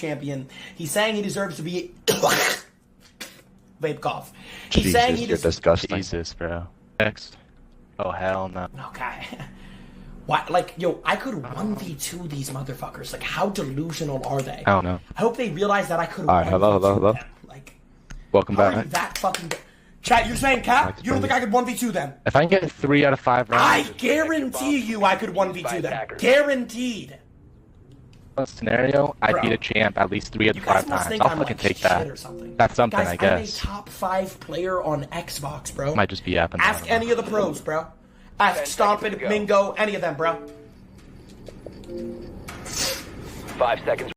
champion. He's saying he deserves to be vape cough. He's Jesus, saying he you're deserves. disgusting. Jesus, bro. Next. Oh, hell no. Okay. Why? Like, yo, I could 1v2 these motherfuckers. Like, how delusional are they? I don't know. I hope they realize that I could 1v2 Alright, hello. them. Like, Welcome how are back. you that fucking... Chat, you're saying, Cap? You don't think I could 1v2 them? If I can get 3 out of 5 rounds, I guarantee you I could 1v2 them. Guaranteed. scenario, I'd Bro. beat a champ at least 3 of the You guys 5 must times. think I'll I'm fucking like take shit that. or something. That's something, Guys, I guess. I'm a top 5 player on Xbox, bro. Might just be yapping. Ask any of the pros, bro. Ask Stompin', Mingo, any of them, bro. 5 seconds.